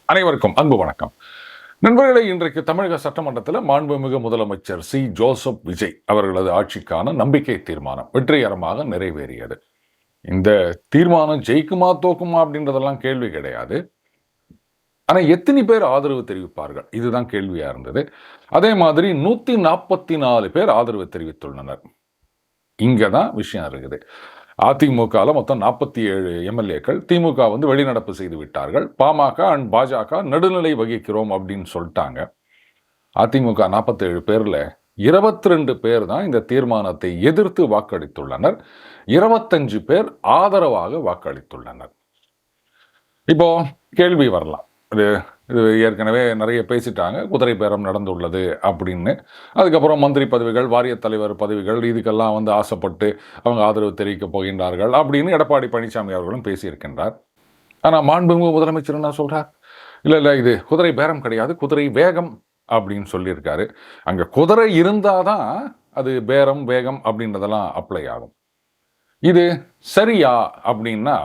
அனைவருக்கும் அன்பு வணக்கம். நண்பர்களே, இன்றைக்கு தமிழக சட்டமன்றத்தில் மாண்புமிகு முதலமைச்சர் சி ஜோசப் விஜய் அவர்களது ஆட்சிக்கான நம்பிக்கை தீர்மானம் வெற்றிகரமாக நிறைவேறியது. இந்த தீர்மானம் ஜெயிக்குமா தோக்குமா அப்படின்றதெல்லாம் கேள்வி கிடையாது. ஆனா எத்தனை பேர் ஆதரவு தெரிவிப்பார்கள், இதுதான் கேள்வியா இருந்தது. அதே மாதிரி 144 பேர் ஆதரவு தெரிவித்துள்ளனர். இங்கதான் விஷயம் இருக்குது. அதிமுகவில் மொத்தம் 47 எம்எல்ஏக்கள், திமுக வெளிநடப்பு செய்து விட்டார்கள். பாமக அண்ட் பாஜக நடுநிலை வகிக்கிறோம் அப்படின்னு சொல்லிட்டாங்க. அதிமுக 47 பேர்ல 22 பேர் தான் இந்த தீர்மானத்தை எதிர்த்து வாக்களித்துள்ளனர். 25 பேர் ஆதரவாக வாக்களித்துள்ளனர். இப்போ கேள்வி வரலாம், இது ஏற்கனவே நிறைய பேசிட்டாங்க, குதிரை பேரம் நடந்துள்ளது அப்படின்னு. அதுக்கப்புறம் மந்திரி பதவிகள், வாரிய தலைவர் பதவிகள், இதுக்கெல்லாம் ஆசைப்பட்டு அவங்க ஆதரவு தெரிவிக்கப் போகின்றார்கள் அப்படின்னு எடப்பாடி பழனிசாமி அவர்களும் பேசியிருக்கின்றார். ஆனால் மாண்புமிகு முதலமைச்சர் என்ன சொல்றார்? இல்லை, இது குதிரை பேரம் கிடையாது, குதிரை வேகம் அப்படின்னு சொல்லியிருக்காரு. அங்கே குதிரை இருந்தாதான் அது பேரம் வேகம் அப்படின்றதெல்லாம் அப்ளை ஆகும். இது சரியா அப்படின்னா,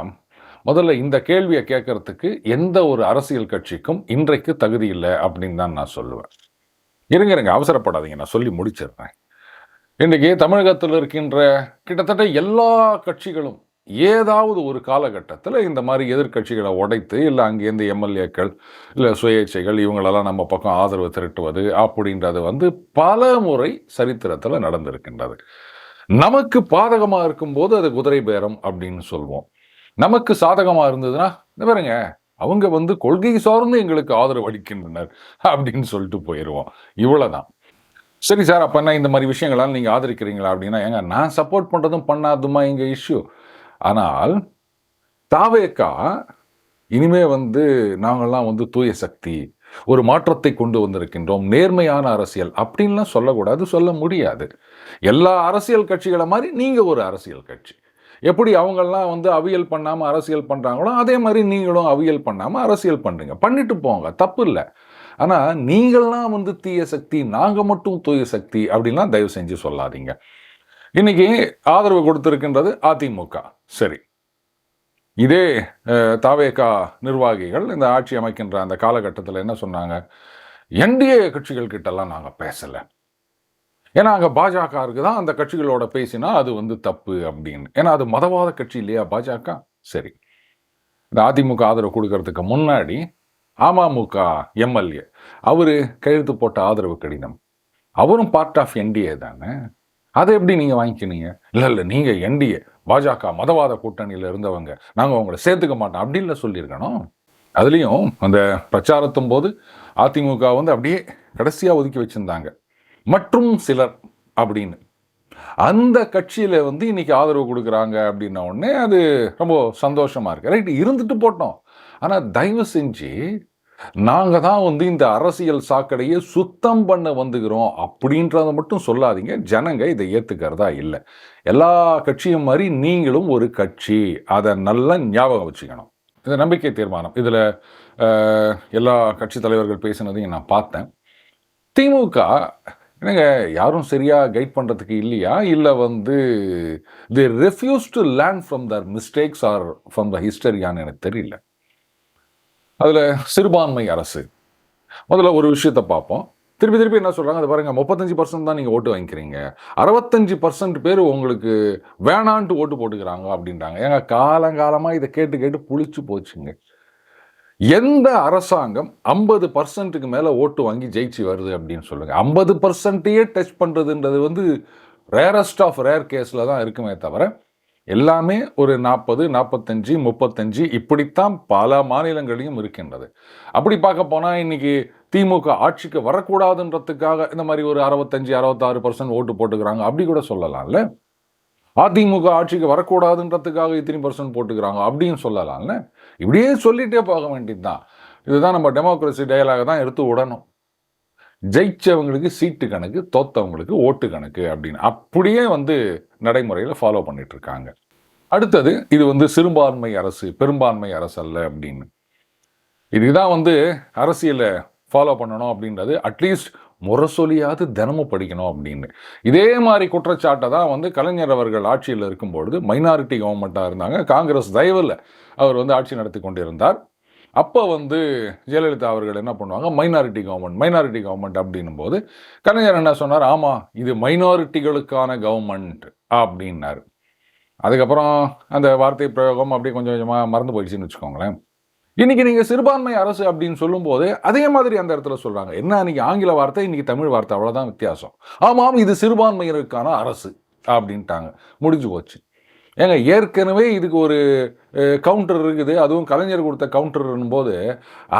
முதல்ல இந்த கேள்வியை கேட்கறதுக்கு எந்த ஒரு அரசியல் கட்சிக்கும் இன்றைக்கு தகுதி இல்லை அப்படின்னு தான் நான் சொல்லுவேன். இருங்க, அவசரப்படாதீங்க, நான் சொல்லி முடிச்சிடுறேன். இன்றைக்கு தமிழகத்தில் இருக்கின்ற கிட்டத்தட்ட எல்லா கட்சிகளும் ஏதாவது ஒரு காலகட்டத்தில் இந்த மாதிரி எதிர்கட்சிகளை உடைத்து, இல்லை அங்கேருந்து எம்எல்ஏக்கள் இல்லை சுயேட்சைகள் இவங்களெல்லாம் நம்ம பக்கம் ஆதரவு திரட்டுவது அப்படின்றது பல முறை சரித்திரத்தில் நடந்திருக்கின்றது. நமக்கு பாதகமாக இருக்கும்போது அது குதிரை பேரம் அப்படின்னு சொல்வோம். நமக்கு சாதகமாக இருந்ததுன்னா, பாருங்க அவங்க கொள்கை சார்ந்து எங்களுக்கு ஆதரவு அளிக்கின்றனர் அப்படின்னு சொல்லிட்டு போயிடுவோம். இவ்வளவுதான். சரி சார், அப்ப என்ன இந்த மாதிரி விஷயங்களால் நீங்க ஆதரிக்கிறீங்களா அப்படின்னா, ஏங்க நான் சப்போர்ட் பண்றதும் பண்ணாதுமா இங்க இஷ்யூ. ஆனால் தாவேகா இனிமே நாங்கள்லாம் தூய சக்தி, ஒரு மாற்றத்தை கொண்டு வந்திருக்கின்றோம், நேர்மையான அரசியல் அப்படின்லாம் சொல்லக்கூடாது, சொல்ல முடியாது. எல்லா அரசியல் கட்சிகளை மாதிரி நீங்க ஒரு அரசியல் கட்சி. எப்படி அவங்கெல்லாம் அவியல் பண்ணாமல் அரசியல் பண்ணுறாங்களோ அதே மாதிரி நீங்களும் அவியல் பண்ணாமல் அரசியல் பண்ணுங்க, பண்ணிட்டு போங்க, தப்பு இல்லை. ஆனால் நீங்கள்லாம் தீய சக்தி, நாங்கள் மட்டும் தூய சக்தி அப்படின்லாம் தயவு செஞ்சு சொல்லாதீங்க. இன்னைக்கு ஆதரவு கொடுத்திருக்கின்றது அதிமுக. சரி, இதே தாவேகா நிர்வாகிகள் இந்த ஆட்சி அமைக்கின்ற அந்த காலகட்டத்தில் என்ன சொன்னாங்க? என்டிஏ கட்சிகள் கிட்டலாம் நாங்கள் பேசலை, ஏன்னா அங்கே பாஜக இருக்குதான், அந்த கட்சிகளோட பேசினா அது தப்பு அப்படின்னு. ஏன்னா அது மதவாத கட்சி இல்லையா பாஜக. சரி, இந்த அதிமுக ஆதரவு கொடுக்கறதுக்கு முன்னாடி அமமுக எம்எல்ஏ அவரு கையெழுத்து போட்ட ஆதரவு கடிதம், அவரும் பார்ட் ஆஃப் என்டிஏ தானே, அதை எப்படி நீங்க வாங்கிக்கினீங்க? இல்லை நீங்க என்டிஏ பாஜக மதவாத கூட்டணியில் இருந்தவங்க, நாங்கள் உங்களை சேர்த்துக்க மாட்டோம் அப்படின்னு சொல்லியிருக்கணும். அதுலேயும் அந்த பிரச்சாரத்தும் போது அதிமுக அப்படியே கடைசியாக ஒதுக்கி வச்சிருந்தாங்க, மற்றும் சிலர் அப்படின்னு. அந்த கட்சியில இன்னைக்கு ஆதரவு கொடுக்குறாங்க அப்படின்ன உடனே அது ரொம்ப சந்தோஷமா இருக்கு. ரைட், இருந்துட்டு போட்டோம். ஆனா தயவு செஞ்சு நாங்க தான் இந்த அரசியல் சாக்கடையை சுத்தம் பண்ண வந்துக்கிறோம் அப்படின்றத மட்டும் சொல்லாதீங்க. ஜனங்க இதை ஏத்துக்கிறதா இல்லை. எல்லா கட்சியும் மாதிரி நீங்களும் ஒரு கட்சி, அதை நல்லா ஞாபகம் வச்சுக்கணும். இந்த நம்பிக்கை தீர்மானம் இதுல எல்லா கட்சி தலைவர்கள் பேசினதையும் நான் பார்த்தேன். திமுக என்னங்க யாரும் சரியா கைட் பண்றதுக்கு இல்லையா, இல்லை they refuse to learn from their mistakes or from the historyன்னு எனக்கு தெரியல. அதுல சிறுபான்மை அரசு, முதல்ல ஒரு விஷயத்த பார்ப்போம். திருப்பி என்ன சொல்றாங்க, அது பாருங்க 35% தான் நீங்க ஓட்டு வாங்கிக்கிறீங்க, 65% பேர் உங்களுக்கு வேணான்ட்டு ஓட்டு போட்டுக்கிறாங்க அப்படின்றாங்க. ஏங்க காலங்காலமா இதை கேட்டு புளிச்சு போச்சுங்க. எந்த அரசாங்கம் 50%க்கு மேல ஓட்டு வாங்கி ஜெயிச்சு வருது அப்படின்னு சொல்லுங்க. 50%யே டச் பண்றதுன்றது ரேரஸ்ட் ஆஃப் ரேர் கேஸ்ல தான் இருக்குமே தவிர, எல்லாமே ஒரு 40, 45, 35 இப்படித்தான் பல மாநிலங்களையும் இருக்கின்றது. அப்படி பார்க்க போனா இன்னைக்கு திமுக ஆட்சிக்கு வரக்கூடாதுன்றதுக்காக இந்த மாதிரி ஒரு 65, 66% ஓட்டு போட்டுக்கிறாங்க அப்படி கூட சொல்லலாம்ல. அதிமுக ஆட்சிக்கு வரக்கூடாதுன்றதுக்காக இத்தனை % போட்டுக்கிறாங்க அப்படின்னு சொல்லலாம்ல. இப்படியே சொல்லிட்டே போக வேண்டியதுதான். இதுதான் நம்ம டெமோக்ரஸி டயலாக தான் எடுத்து விடணும். ஜெயிச்சவங்களுக்கு சீட்டு கணக்கு, தோத்தவங்களுக்கு ஓட்டு கணக்கு அப்படின்னு அப்படியே நடைமுறையில் ஃபாலோ பண்ணிட்டு இருக்காங்க. அடுத்தது இது சிறுபான்மை அரசு, பெரும்பான்மை அரசு அல்ல அப்படின்னு. இதுதான் அரசியலை ஃபாலோ பண்ணணும் அப்படின்றது அட்லீஸ்ட் முரசொலியாவது தினமும் படிக்கணும் அப்படின்னு. இதே மாதிரி குற்றச்சாட்டை தான் வந்து கலைஞர் அவர்கள் ஆட்சியில் இருக்கும்பொழுது மைனாரிட்டி கவர்மெண்ட்டாக இருந்தாங்க. காங்கிரஸ் தயவில் அவர் வந்து ஆட்சி நடத்தி கொண்டிருந்தார். அப்போ வந்து ஜெயலலிதா அவர்கள் என்ன பண்ணுவாங்க, மைனாரிட்டி கவர்மெண்ட் அப்படின்னும் போது கலைஞர் என்ன சொன்னார், ஆமாம் இது மைனாரிட்டிகளுக்கான கவர்மெண்ட் அப்படின்னாரு. அதுக்கப்புறம் அந்த வார்த்தை பிரயோகம் அப்படியே கொஞ்சம் கொஞ்சமாக மறந்து போயிடுச்சுன்னு வச்சுக்கோங்களேன். இன்னைக்கு நீங்கள் சிறுபான்மை அரசு அப்படின்னு சொல்லும்போது அதே மாதிரி அந்த இடத்துல சொல்கிறாங்க. என்ன அன்னைக்கு ஆங்கில வார்த்தை, இன்னைக்கு தமிழ் வார்த்தை, அவ்வளோதான் வித்தியாசம். ஆமாம் இது சிறுபான்மையினருக்கான அரசு அப்படின்ட்டாங்க. முடிஞ்சு போச்சு. ஏங்க ஏற்கனவே இதுக்கு ஒரு கவுண்டர் இருக்குது, அதுவும் கலைஞர் கொடுத்த கவுண்டர்னும் போது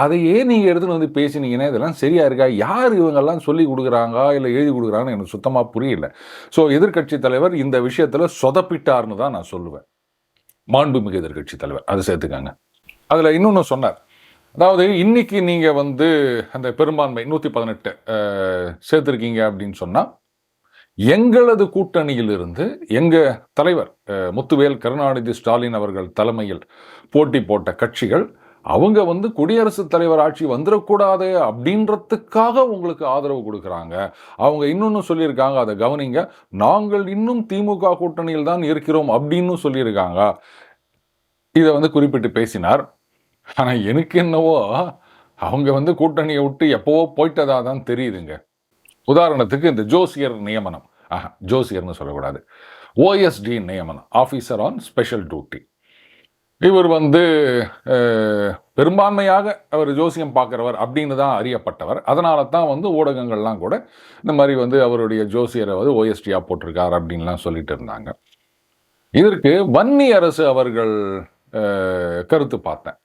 அதையே நீங்கள் எடுத்துகிட்டு வந்து பேசினீங்கன்னா இதெல்லாம் சரியா இருக்கா? யார் இவங்கெல்லாம் சொல்லி கொடுக்குறாங்க இல்லை எழுதி கொடுக்குறாங்கன்னு எனக்கு சுத்தமாக புரியல. ஸோ எதிர்கட்சி தலைவர் இந்த விஷயத்தில் சொதப்பிட்டார்னு தான் நான் சொல்லுவேன். மாண்புமிகு எதிர்கட்சி தலைவர் அதை சேர்த்துக்காங்க. அதில் இன்னொன்று சொன்னார். அதாவது இன்னைக்கு நீங்கள் வந்து அந்த பெரும்பான்மை 118 சேர்த்துருக்கீங்க அப்படின்னு சொன்னால் எங்களது கூட்டணியிலிருந்து எங்கள் தலைவர் முத்துவேல் கருணாநிதி ஸ்டாலின் அவர்கள் தலைமையில் போட்டி போட்ட கட்சிகள் அவங்க வந்து குடியரசுத் தலைவர் ஆட்சி வந்துடக்கூடாது அப்படின்றதுக்காக உங்களுக்கு ஆதரவு கொடுக்குறாங்க. அவங்க இன்னொன்று சொல்லியிருக்காங்க, அதை கவனிங்க, நாங்கள் இன்னும் திமுக கூட்டணியில் தான் இருக்கிறோம் அப்படின்னு சொல்லியிருக்காங்க. இதை வந்து குறிப்பிட்டு பேசினார். ஆனால் எனக்கு என்னவோ அவங்க வந்து கூட்டணியை விட்டு எப்போவோ போயிட்டதா தான் தெரியுதுங்க. உதாரணத்துக்கு இந்த ஜோசியர் நியமனம், ஜோசியர்னு சொல்லக்கூடாது, ஓஎஸ்டி நியமனம், ஆஃபீஸர் ஆன் ஸ்பெஷல் டியூட்டி. இவர் வந்து பெரும்பான்மையாக அவர் ஜோசியம் பார்க்குறவர் அப்படின்னு தான் அறியப்பட்டவர். அதனால தான் வந்து ஊடகங்கள்லாம் கூட இந்த மாதிரி வந்து அவருடைய ஜோசியரை வந்து ஓஎஸ்டியாக போட்டிருக்கார் அப்படின்லாம் சொல்லிட்டு இருந்தாங்க. இதற்கு வன்னி அரசு அவர்கள் கருத்து பார்த்தேன்.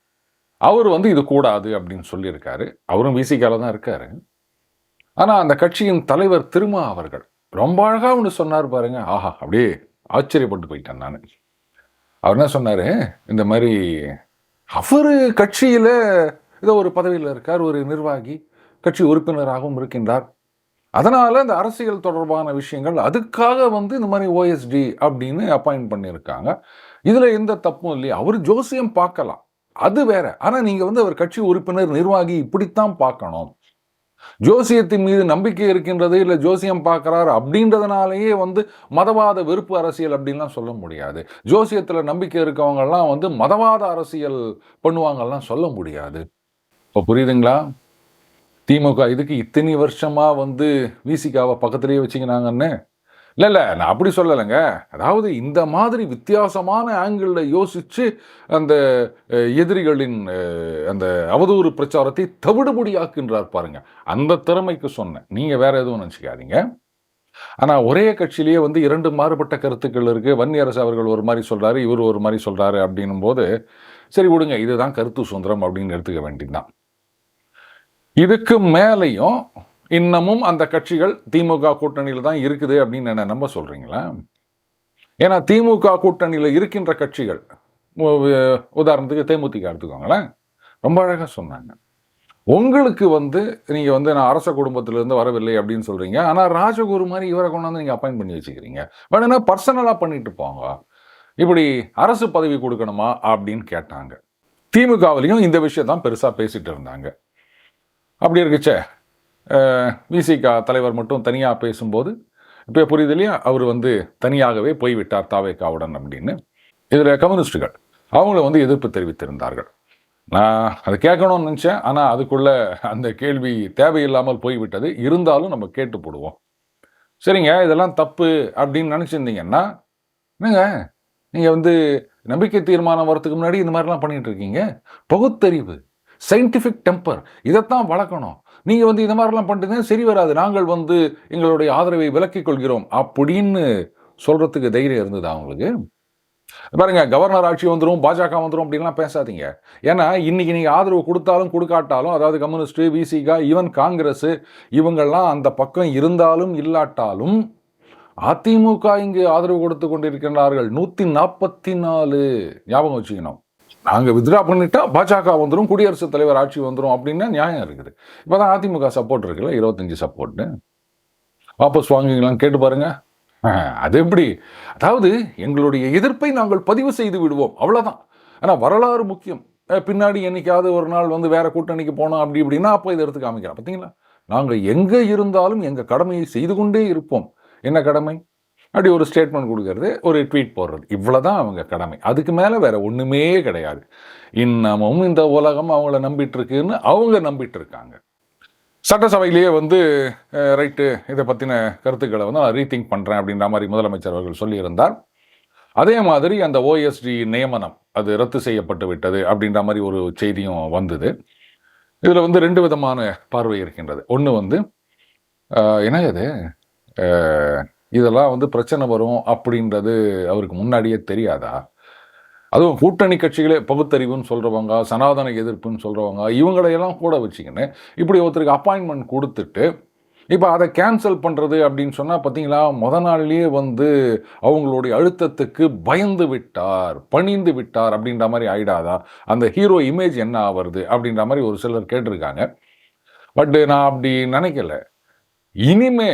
அவர் வந்து இது கூடாது அப்படின்னு சொல்லியிருக்காரு. அவரும் விசிகால தான் இருக்காரு. ஆனால் அந்த கட்சியின் தலைவர் திருமா அவர்கள் ரொம்ப அழகாக ஒன்று சொன்னார் பாருங்க, ஆஹா அப்படியே ஆச்சரியப்பட்டு போயிட்டேன் நான். அவர் என்ன சொன்னார், இந்த மாதிரி அவர் கட்சியில் ஏதோ ஒரு பதவியில் இருக்கார், ஒரு நிர்வாகி, கட்சி உறுப்பினராகவும் இருக்கின்றார். அதனால் இந்த அரசியல் தொடர்பான விஷயங்கள் அதுக்காக வந்து இந்த மாதிரி ஓஎஸ்டி அப்படின்னு அப்பாயிண்ட் பண்ணியிருக்காங்க. இதில் எந்த தப்பும் இல்லையா? அவர் ஜோசியம் பார்க்கலாம், அது வேற. ஆனால் நீங்கள் வந்து அவர் கட்சி உறுப்பினர், நிர்வாகி, இப்படித்தான் பார்க்கணும். ஜோசியத்தின் மீது நம்பிக்கை இருக்கின்றது, இல்லை ஜோசியம் பார்க்குறாரு அப்படின்றதுனாலேயே வந்து மதவாத வெறுப்பு அரசியல் அப்படின்லாம் சொல்ல முடியாது. ஜோசியத்தில் நம்பிக்கை இருக்கவங்கெல்லாம் வந்து மதவாத அரசியல் பண்ணுவாங்கலாம் சொல்ல முடியாது. இப்போ புரியுதுங்களா? திமுக இதுக்கு இத்தனை வருஷமாக வந்து விசிகாவை பக்கத்துலேயே வச்சுக்கினாங்கன்னு. இல்லை நான் அப்படி சொல்லலைங்க. அதாவது இந்த மாதிரி வித்தியாசமான ஆங்கிளில் யோசித்து அந்த எதிரிகளின் அந்த அவதூறு பிரச்சாரத்தை தவிடுபடியாக்குன்றார் பாருங்க. அந்த திறமைக்கு சொன்னேன், நீங்கள் வேற எதுவும் நினச்சிக்காதீங்க. ஆனால் ஒரே கட்சியிலேயே வந்து 2 மாறுபட்ட கருத்துக்கள் இருக்குது. வன்னியரசு அவர்கள் ஒரு மாதிரி சொல்கிறாரு, இவர் ஒரு மாதிரி சொல்கிறாரு அப்படின்னும் போது சரி விடுங்க, இதுதான் கருத்து சுதந்திரம் அப்படின்னு எடுத்துக்க வேண்டியதுதான். இதுக்கு மேலேயும் இன்னமும் அந்த கட்சிகள் திமுக கூட்டணியில் தான் இருக்குது அப்படின்னு என்ன நம்ப சொல்கிறீங்களா? ஏன்னா திமுக கூட்டணியில் இருக்கின்ற கட்சிகள், உதாரணத்துக்கு தேமுதிக எடுத்துக்கோங்களேன், ரொம்ப அழகாக சொன்னாங்க. உங்களுக்கு வந்து நீங்கள் வந்து நான் அரச குடும்பத்திலேருந்து வரவில்லை அப்படின்னு சொல்கிறீங்க, ஆனால் ராஜகுரு மாதிரி இவரை கொண்டாந்து நீங்கள் அப்பாயிண்ட் பண்ணி வச்சுக்கிறீங்க. வேணுன்னா பர்சனலாக பண்ணிட்டு போங்க, இப்படி அரசு பதவி கொடுக்கணுமா அப்படின்னு கேட்டாங்க. திமுகவிலையும் இந்த விஷயம் தான் பெருசாக பேசிகிட்டு இருந்தாங்க. அப்படி இருக்குச்சே விசிகா தலைவர் மட்டும் தனியாக பேசும்போது இப்போ புரியுது இல்லையா, அவர் வந்து தனியாகவே போய்விட்டார் தாவேகாவுடன் அப்படின்னு. இதில் கம்யூனிஸ்டுகள் அவங்கள வந்து எதிர்ப்பு தெரிவித்திருந்தார்கள். நான் அதை கேட்கணும்னு நினச்சேன், ஆனால் அதுக்குள்ளே அந்த கேள்வி தேவையில்லாமல் போய்விட்டது. இருந்தாலும் நம்ம கேட்டு போடுவோம். சரிங்க, இதெல்லாம் தப்பு அப்படின்னு நினச்சிருந்தீங்கன்னா என்னங்க, நீங்கள் வந்து நம்பிக்கை தீர்மானம் வரத்துக்கு முன்னாடி இந்த மாதிரிலாம் பண்ணிகிட்டு இருக்கீங்க. பகுத்தறிவு, சயின்டிஃபிக் டெம்பர், இதைத்தான் வளர்க்கணும். நீங்கள் வந்து இந்த மாதிரிலாம் பண்ணிட்டு சரி வராது, நாங்கள் வந்து எங்களுடைய ஆதரவை விலக்கிக் கொள்கிறோம் அப்படின்னு சொல்கிறதுக்கு தைரியம் இருந்தது அவங்களுக்கு? பாருங்க, கவர்னர் ஆட்சி வந்துடும், பாஜக வந்துடும் அப்படின்லாம் பேசாதீங்க. ஏன்னா இன்னைக்கு நீங்கள் ஆதரவு கொடுத்தாலும் கொடுக்காட்டாலும், அதாவது கம்யூனிஸ்ட், விசிகா, ஈவன் காங்கிரஸ், இவங்கெல்லாம் அந்த பக்கம் இருந்தாலும் இல்லாட்டாலும் அதிமுக இங்கு ஆதரவு கொடுத்து கொண்டிருக்கின்றார்கள். 144 ஞாபகம் வச்சுக்கணும். நாங்கள் வித்ரா பண்ணிட்டா பாஜக வந்துடும், குடியரசுத் தலைவர் ஆட்சி வந்துடும் அப்படின்னா நியாயம் இருக்குது. இப்போ தான் அதிமுக சப்போர்ட் இருக்குல்ல, 25 சப்போர்ட்டு. வாபஸ் வாங்குவீங்களான்னு கேட்டு பாருங்க. அது எப்படி? அதாவது எங்களுடைய எதிர்ப்பை நாங்கள் பதிவு செய்து விடுவோம், அவ்வளோதான். ஆனால் வரலாறு முக்கியம். பின்னாடி என்னைக்காவது ஒரு நாள் வந்து வேற கூட்டணிக்கு போனோம் அப்படி இப்படின்னா அப்போ இதை எடுத்து காமிக்கிறேன். பார்த்தீங்களா, நாங்கள் எங்கே இருந்தாலும் எங்கள் கடமையை செய்து கொண்டே இருப்போம். என்ன கடமை? அப்படி ஒரு ஸ்டேட்மெண்ட் கொடுக்கறது, ஒரு ட்வீட் போடுறது, இவ்வளோதான் அவங்க கடமை. அதுக்கு மேலே வேற ஒன்றுமே கிடையாது. இன்னமும் இந்த உலகம் அவங்கள நம்பிட்டு இருக்குன்னு அவங்க நம்பிட்டு இருக்காங்க. சட்டசபையிலேயே வந்து ரைட்டு, இதை பற்றின கருத்துக்களை வந்து நான் ரீதிங்க் பண்ணுறேன் அப்படின்ற மாதிரி முதலமைச்சர் அவர்கள் சொல்லியிருந்தார். அதே மாதிரி அந்த ஓஎஸ்டி நியமனம் அது ரத்து செய்யப்பட்டு விட்டது அப்படின்ற மாதிரி ஒரு செய்தியும் வந்தது. இதில் வந்து 2 விதமான பார்வை இருக்கின்றது. ஒன்று வந்து என்ன இது, இதெல்லாம் வந்து பிரச்சனை வரும் அப்படின்றது அவருக்கு முன்னாடியே தெரியாதா? அதுவும் கூட்டணி கட்சிகளே பகுத்தறிவுன்னு சொல்கிறவங்க, சனாதன எதிர்ப்புன்னு சொல்கிறவங்க, இவங்களையெல்லாம் கூட வச்சுக்கின்னு இப்படி ஒருத்தருக்கு அப்பாயின்மெண்ட் கொடுத்துட்டு இப்போ அதை கேன்சல் பண்ணுறது அப்படின்னு சொன்னால் பார்த்தீங்களா, நாள்லேயே வந்து அவங்களுடைய அழுத்தத்துக்கு பயந்து விட்டார், பணிந்து விட்டார் அப்படின்ற மாதிரி ஆயிடாதா? அந்த ஹீரோ இமேஜ் என்ன ஆவறது அப்படின்ற மாதிரி ஒரு சிலர் கேட்டிருக்காங்க. பட் நான் அப்படி நினைக்கல. இனிமே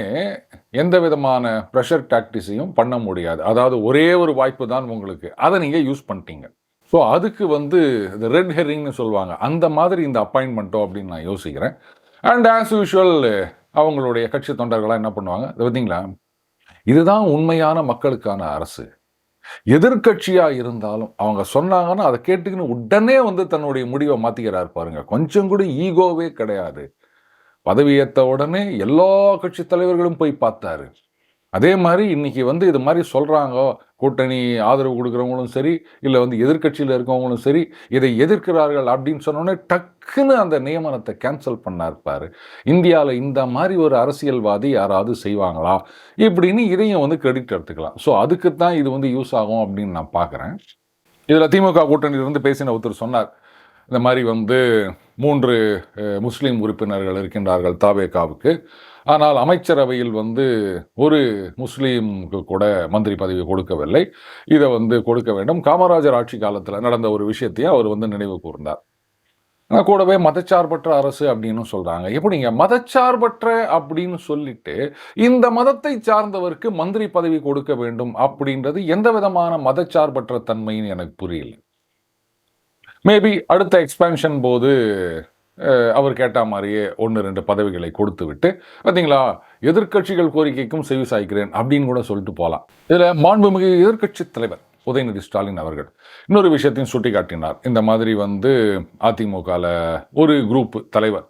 எந்த விதமான ப்ரெஷர் டாக்டிஸையும் பண்ண முடியாது. அதாவது ஒரே ஒரு வாய்ப்பு தான் உங்களுக்கு, அதை நீங்கள் யூஸ் பண்ணிட்டீங்க. ஸோ அதுக்கு வந்து இந்த ரெட் ஹெரிங்னு சொல்லுவாங்க, அந்த மாதிரி இந்த அப்பாயின்மெண்ட்டோ அப்படின்னு நான் யோசிக்கிறேன். அண்ட் ஆஸ் யூஷுவல் அவங்களுடைய கட்சி தொண்டர்களாக என்ன பண்ணுவாங்க, பார்த்தீங்களா, இதுதான் உண்மையான மக்களுக்கான அரசு. எதிர்கட்சியாக இருந்தாலும் அவங்க சொன்னாங்கன்னா அதை கேட்டுக்கின்னு உடனே வந்து தன்னுடைய முடிவை மாற்றிக்கிறார் பாருங்க. கொஞ்சம் கூட ஈகோவே கிடையாது. பதவியேற்ற உடனே எல்லா கட்சி தலைவர்களும் போய் பார்த்தாரு. அதே மாதிரி இன்னைக்கு வந்து இது மாதிரி சொல்கிறாங்க, கூட்டணி ஆதரவு கொடுக்குறவங்களும் சரி, இல்லை வந்து எதிர்கட்சியில் இருக்கவங்களும் சரி, இதை எதிர்க்கிறார்கள் அப்படின்னு சொன்னோன்னே டக்குன்னு அந்த நியமனத்தை கேன்சல் பண்ணார். இந்தியாவில் இந்த மாதிரி ஒரு அரசியல்வாதி யாராவது செய்வாங்களா இப்படின்னு இதையும் வந்து கிரெடிட் எடுத்துக்கலாம். ஸோ அதுக்கு தான் இது வந்து யூஸ் ஆகும் அப்படின்னு நான் பார்க்குறேன். இதில் திமுக கூட்டணியிலிருந்து பேசின ஒருத்தர் சொன்னார், இந்த மாதிரி வந்து 3 முஸ்லீம் உறுப்பினர்கள் இருக்கின்றார்கள் தாவேகாவுக்கு. ஆனால் அமைச்சரவையில் வந்து ஒரு முஸ்லீமுக்கு கூட மந்திரி பதவி கொடுக்கவில்லை. இதை வந்து கொடுக்க வேண்டும். காமராஜர் ஆட்சி காலத்தில் நடந்த ஒரு விஷயத்தையும் அவர் வந்து நினைவு கூர்ந்தார். கூடவே மதச்சார்பற்ற அரசு அப்படின்னு சொல்றாங்க. எப்படிங்க மதச்சார்பற்ற அப்படின்னு சொல்லிட்டு இந்த மதத்தை சார்ந்தவருக்கு மந்திரி பதவி கொடுக்க வேண்டும் அப்படின்றது எந்த விதமான மதச்சார்பற்ற தன்மைன்னு எனக்கு புரியல. மேபி அடுத்த எக்ஸ்பேன்ஷன் போது அவர் கேட்ட மாதிரியே 1-2 பதவிகளை கொடுத்து விட்டு, பார்த்தீங்களா, எதிர்கட்சிகள் கோரிக்கைக்கும் செவி சாய்க்கிறேன் அப்படின்னு கூட சொல்லிட்டு போகலாம். இதில் மாண்புமிகு எதிர்கட்சி தலைவர் உதயநிதி ஸ்டாலின் அவர்கள் இன்னொரு விஷயத்தையும் சுட்டி காட்டினார். இந்த மாதிரி வந்து அதிமுகவில் ஒரு குரூப் தலைவர்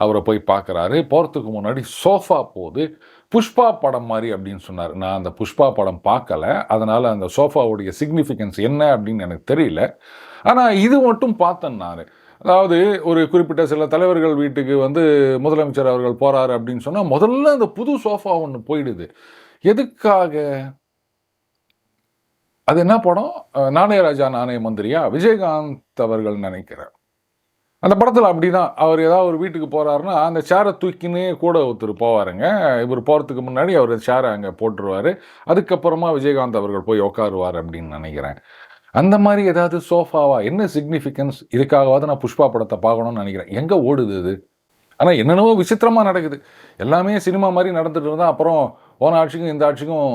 அவரை போய் பார்க்குறாரு. போகிறதுக்கு முன்னாடி சோஃபா போது புஷ்பா படம் மாதிரி அப்படின்னு சொன்னார். நான் அந்த புஷ்பா படம் பார்க்கல, அதனால் அந்த சோஃபாவுடைய சிக்னிஃபிகன்ஸ் என்ன அப்படின்னு எனக்கு தெரியல. ஆனால் இது மட்டும் பார்த்தேன் நான். அதாவது ஒரு குறிப்பிட்ட சில தலைவர்கள் வீட்டுக்கு வந்து முதலமைச்சர் அவர்கள் போகிறாரு அப்படின்னு சொன்னால் முதல்ல அந்த புது சோஃபா ஒன்று போயிடுது. எதுக்காக? அது என்ன படம்? நானே ராஜா நானே மந்திரியா, விஜயகாந்த் அவர்கள் நினைக்கிறேன். அந்த படத்தில் அப்படி தான், அவர் ஏதாவது ஒரு வீட்டுக்கு போகிறாருன்னா அந்த சேரை தூக்கினே கூட ஒருத்தர் போவாருங்க. இவர் போகிறதுக்கு முன்னாடி அவர் சேரை அங்கே போட்டுருவார். அதுக்கப்புறமா விஜயகாந்த் அவர்கள் போய் உட்காருவார் அப்படின்னு நினைக்கிறேன். அந்த மாதிரி ஏதாவது சோஃபாவா? என்ன சிக்னிஃபிகன்ஸ்? இதுக்காகவாது நான் புஷ்பா படத்தை பார்க்கணும்னு நினைக்கிறேன். எங்கே ஓடுது இது? ஆனால் என்னென்னவோ விசித்திரமாக நடக்குது. எல்லாமே சினிமா மாதிரி நடந்துட்டு இருந்தால் அப்புறம் போன ஆட்சிக்கும் இந்த ஆட்சிக்கும்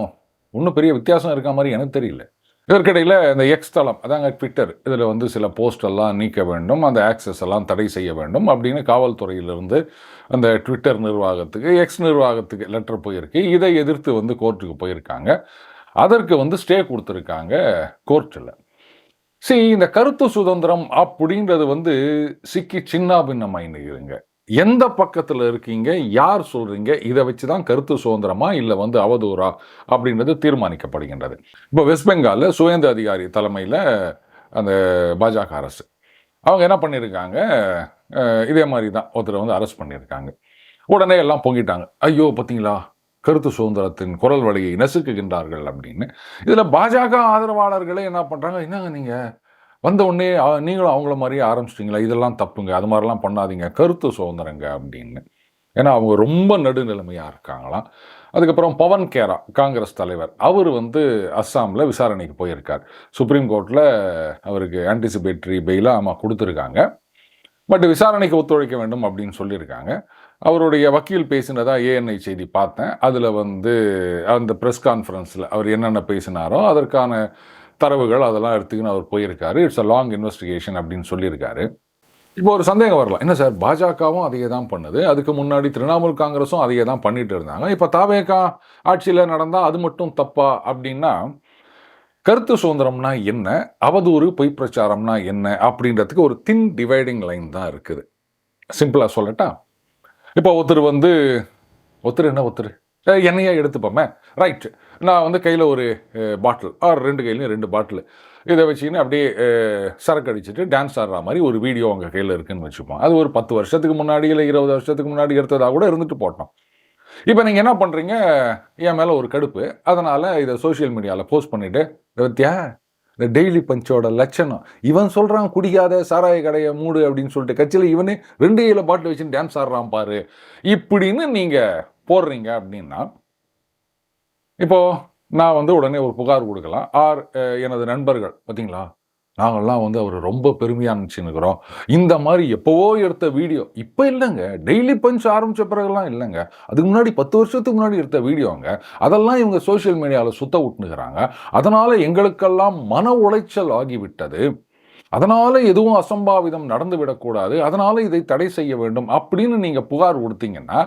ஒன்றும் பெரிய வித்தியாசம் இருக்க மாதிரி எனக்கு தெரியல. இதற்கிடையில் இந்த எக்ஸ் தளம், அதாங்க ட்விட்டர், இதில் வந்து சில போஸ்டெல்லாம் நீக்க வேண்டும், அந்த ஆக்சஸ் எல்லாம் தடை செய்ய வேண்டும் அப்படின்னு காவல்துறையிலிருந்து அந்த ட்விட்டர் நிர்வாகத்துக்கு, எக்ஸ் நிர்வாகத்துக்கு லெட்டர் போயிருக்கு. இதை எதிர்த்து வந்து கோர்ட்டுக்கு போயிருக்காங்க. அதற்கு வந்து ஸ்டே கொடுத்துருக்காங்க கோர்ட்டில். இந்த கருத்து சுதந்திரம் அப்படின்றது வந்து சிக்கி சின்ன பின்னமாயினுங்க. எந்த பக்கத்தில் இருக்கீங்க, யார் சொல்றீங்க, இதை வச்சு தான் கருத்து சுதந்திரமா இல்லை வந்து அவதூறா அப்படின்றது தீர்மானிக்கப்படுகின்றது. இப்போ வெஸ்ட் பெங்காலில் சுவேந்த அதிகாரி தலைமையில் அந்த பாஜக அரசு அவங்க என்ன பண்ணியிருக்காங்க, இதே மாதிரி தான் ஒருத்தரை வந்து அரெஸ்ட் பண்ணியிருக்காங்க. உடனே எல்லாம் பொங்கிட்டாங்க, ஐயோ பார்த்தீங்களா கருத்து சுதந்திரத்தின் குரல் வழியை நசுக்குகின்றார்கள் அப்படின்னு. இதில் பாஜக ஆதரவாளர்களே என்ன பண்ணுறாங்க, என்னங்க நீங்கள் வந்த உடனே நீங்களும் அவங்கள மாதிரியே ஆரம்பிச்சிட்டிங்களா, இதெல்லாம் தப்புங்க, அது மாதிரிலாம் பண்ணாதீங்க, கருத்து சுதந்திரங்க அப்படின்னு. ஏன்னா அவங்க ரொம்ப நடுநிலைமையாக இருக்காங்களாம். அதுக்கப்புறம் பவன் கேரா காங்கிரஸ் தலைவர், அவர் வந்து அஸ்ஸாமில் விசாரணைக்கு போயிருக்கார். சுப்ரீம் கோர்ட்டில் அவருக்கு ஆன்டிசிபேட்டரி பெயிலாக ஆமாம் கொடுத்துருக்காங்க. பட் விசாரணைக்கு ஒத்துழைக்க வேண்டும் அப்படின்னு சொல்லியிருக்காங்க. அவருடைய வக்கீல் பேசினதாக ஏஎன்ஐ செய்தி பார்த்தேன். அதில் வந்து அந்த ப்ரெஸ் கான்ஃபரன்ஸில் அவர் என்னென்ன பேசினாரோ அதற்கான தரவுகள் அதெல்லாம் எடுத்துக்கின்னு அவர் போயிருக்காரு. இட்ஸ் அ லாங் இன்வெஸ்டிகேஷன் அப்படின்னு சொல்லியிருக்காரு. இப்போ ஒரு சந்தேகம் வரலாம், என்ன சார் பாஜகவும் அதையே தான் பண்ணுது, அதுக்கு முன்னாடி திரிணாமுல் காங்கிரஸும் அதையே தான் பண்ணிட்டு இருந்தாங்க, இப்போ தாவேகா ஆட்சியில் நடந்தால் அது மட்டும் தப்பா அப்படின்னா, கருத்து சுதந்திரம்னா என்ன, அவதூறு பொய் பிரச்சாரம்னா என்ன அப்படின்றதுக்கு ஒரு தின் டிவைடிங் லைன் தான் இருக்குது. சிம்பிளாக சொல்லட்டா, இப்போ ஒருத்தர் என்ன என்னையே எடுத்துப்போமே, ரைட், நான் வந்து கையில் ஒரு பாட்டில் ஆர் 2 கையிலையும் 2 பாட்டில் இதை வச்சுக்கின்னு அப்படியே சரக்கு அடிச்சுட்டு டான்ஸ் ஆடுற மாதிரி ஒரு வீடியோ உங்கள் கையில் இருக்குன்னு வச்சுப்போம். அது ஒரு 10 வருஷத்துக்கு முன்னாடி இல்லை 20 வருஷத்துக்கு முன்னாடி எடுத்ததாக கூட இருந்துட்டு போட்டோம். இப்போ நீங்கள் என்ன பண்ணுறீங்க, என் மேலே ஒரு கடுப்பு, அதனால் இதை சோஷியல் மீடியாவில் போஸ்ட் பண்ணிவிட்டு, பத்தியா இந்த டெய்லி பஞ்சோட லட்சணம், இவன் சொல்கிறான் குடிக்காத சாராய கடையை மூடு அப்படின்னு சொல்லிட்டு, கட்சியில் இவனே 2 கையில் பாட்டில் வச்சுன்னு டான்ஸ் ஆடுறான் பாரு இப்படின்னு நீங்கள் போடுறீங்க அப்படின்னா, இப்போது நான் வந்து உடனே ஒரு புகார் கொடுக்கலாம். ஆர் எனது நண்பர்கள், பார்த்தீங்களா நாங்கள்லாம் வந்து அவர் ரொம்ப பெருமையாக நினச்சின்னுக்கிறோம், இந்த மாதிரி எப்போவோ எடுத்த வீடியோ, இப்போ இல்லைங்க, டெய்லி பஞ்ச் ஆரம்பித்த பிறகுலாம் இல்லைங்க, அதுக்கு முன்னாடி 10 வருஷத்துக்கு முன்னாடி எடுத்த வீடியோங்க, அதெல்லாம் இவங்க சோஷியல் மீடியாவில் சுத்த விட்டுனுக்கிறாங்க, அதனால் எங்களுக்கெல்லாம் மன உளைச்சல் ஆகிவிட்டது, அதனால் எதுவும் அசம்பாவிதம் நடந்து விடக்கூடாது, அதனால் இதை தடை செய்ய வேண்டும் அப்படின்னு நீங்கள் புகார் கொடுத்தீங்கன்னா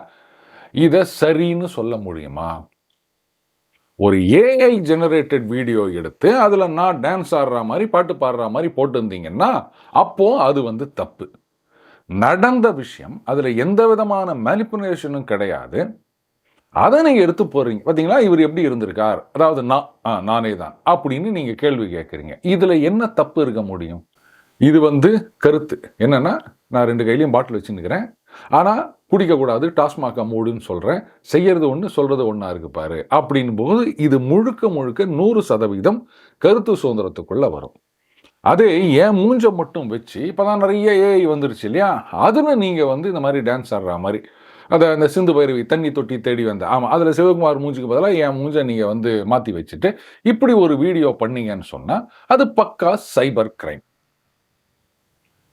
இதை சரின்னு சொல்ல முடியுமா? ஒரு ஏஐ ஜெனரேட்டட் வீடியோ எடுத்து அதில் நான் டான்ஸ் ஆடுற மாதிரி பாட்டு பாடுற மாதிரி போட்டிருந்தீங்கன்னா அப்போ அது வந்து தப்பு. நடந்த விஷயம், அதில் எந்த விதமான மேனிப்புலேஷனும் கிடையாது, அதை நீங்கள் எடுத்து போடுறீங்க. பார்த்தீங்களா இவர் எப்படி இருந்திருக்கார், அதாவது நானே தான் அப்படின்னு நீங்கள் கேள்வி கேட்குறீங்க. இதில் என்ன தப்பு இருக்க முடியும்? இது வந்து கருத்து என்னன்னா, நான் 2 கையிலையும் பாட்டில் வச்சுன்னுக்கிறேன், ஆனால் குடிக்கக்கூடாது, டாஸ்மாக மூடுன்னு சொல்கிறேன், செய்யறது ஒன்று சொல்கிறது ஒன்றா இருக்கு பாரு அப்படின்னும் போது இது முழுக்க 100% கருத்து சுதந்திரத்துக்குள்ளே வரும். அதே என் மூஞ்ச மட்டும் வச்சு, இப்போ தான் நிறைய ஏஐ வந்துருச்சு இல்லையா, அதில் நீங்கள் வந்து இந்த மாதிரி டான்ஸ் ஆடுற மாதிரி, அதை அந்த சிந்து பைரவி தண்ணி தொட்டி தேடி வந்த, ஆமாம், அதில் சிவகுமார் மூஞ்சுக்கு பதிலாக என் மூஞ்சை நீங்கள் வந்து மாற்றி வச்சுட்டு இப்படி ஒரு வீடியோ பண்ணீங்கன்னு சொன்னால் அது பக்கா சைபர் கிரைம்.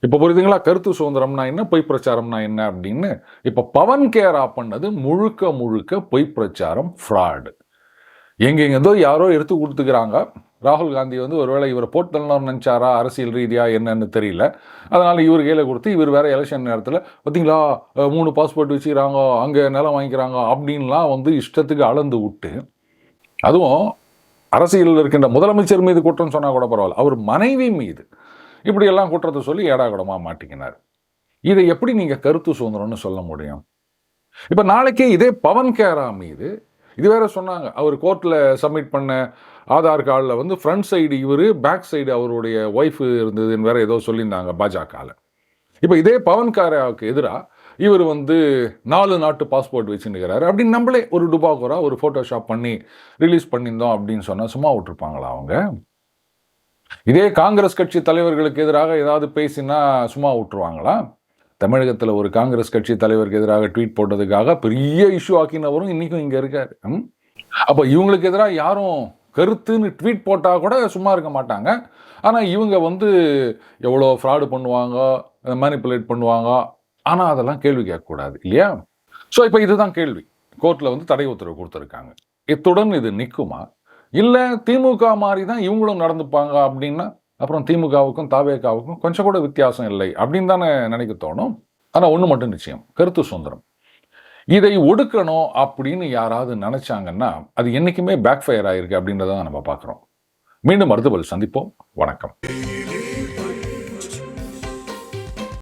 இப்போ புரியுதுங்களா கருத்து சுதந்திரம்னா என்ன, பொய் பிரச்சாரம்னா என்ன அப்படின்னு. இப்போ பவன் கேரா பண்ணது முழுக்க பொய் பிரச்சாரம், ஃப்ராடு. எங்கெங்கேருந்தோ யாரோ எடுத்து கொடுத்துக்கிறாங்க. ராகுல் காந்தி வந்து ஒருவேளை இவரை போட்டலாம் நினச்சாரா, அரசியல் ரீதியாக என்னன்னு தெரியல, அதனால் இவர் கையில் கொடுத்து, இவர் வேறு எலெக்ஷன் நேரத்தில் பார்த்தீங்களா 3 பாஸ்போர்ட் வச்சுக்கிறாங்க, அங்கே நிலம் வாங்கிக்கிறாங்க அப்படின்லாம் வந்து இஷ்டத்துக்கு அளந்து விட்டு, அதுவும் அரசியலில் இருக்கின்ற முதலமைச்சர் மீது குற்றம் சொன்னால் கூட பரவாயில்ல, அவர் மனைவி மீது இப்படியெல்லாம் குற்றத்தை சொல்லி ஏடாகூடமாக மாட்டிக்கினார். இதை எப்படி நீங்கள் கருத்து சுதந்திரம்னு சொல்ல முடியும்? இப்போ நாளைக்கே இதே பவன் கேரா மீது இது வேற சொன்னாங்க, அவர் கோர்ட்டில் சப்மிட் பண்ண ஆதார் கார்டில் வந்து ஃப்ரண்ட் சைடு இவர், பேக் சைடு அவருடைய ஒய்ஃப் இருந்ததுன்னு வேற ஏதோ சொல்லியிருந்தாங்க பாஜகவில். இப்போ இதே பவன் கேராவுக்கு எதிராக இவர் வந்து 4 நாட்டு பாஸ்போர்ட் வச்சுருக்கிறாரு அப்படின்னு நம்மளே ஒரு டுபாக்கூரா ஒரு ஃபோட்டோஷாப் பண்ணி ரிலீஸ் பண்ணியிருந்தோம் அப்படின்னு சொன்னால் சும்மா விட்டுருப்பாங்களா அவங்க? இதே காங்கிரஸ் கட்சி தலைவர்களுக்கு எதிராக ஏதாவது பேசினா சும்மா விட்டுருவாங்களா? தமிழகத்தில் ஒரு காங்கிரஸ் கட்சி தலைவருக்கு எதிராக ட்வீட் போட்டதுக்காக பெரிய இஷ்யூ ஆக்கினவரும் இன்றைக்கும் இங்கே இருக்காரு. அப்போ இவங்களுக்கு எதிராக யாரும் கருத்துன்னு ட்வீட் போட்டால் கூட சும்மா இருக்க மாட்டாங்க. ஆனால் இவங்க வந்து எவ்வளோ ஃப்ராடு பண்ணுவாங்க, மேனிப்புலேட் பண்ணுவாங்க, ஆனால் அதெல்லாம் கேள்வி கேட்கக்கூடாது இல்லையா? ஸோ இப்போ இதுதான் கேள்வி. கோர்ட்டில் வந்து தடை உத்தரவு கொடுத்துருக்காங்க. இத்துடன் இது நிற்குமா? இல்லை திமுக மாதிரி தான் இவங்களும் நடந்துப்பாங்க அப்படின்னா அப்புறம் திமுகவுக்கும் தாவேகாவுக்கும் கொஞ்சம் கூட வித்தியாசம் இல்லை அப்படின்னு தானே நினைக்க தோணும். ஆனால் ஒன்று மட்டும் நிச்சயம், கருத்து சுதந்திரம் இதை ஒடுக்கணும் அப்படின்னு யாராவது நினைச்சாங்கன்னா அது என்றைக்குமே பேக் ஃபயர் ஆயிருக்கு அப்படின்றத நம்ம பார்க்குறோம். மீண்டும் அடுத்த பதில் சந்திப்போம். வணக்கம்.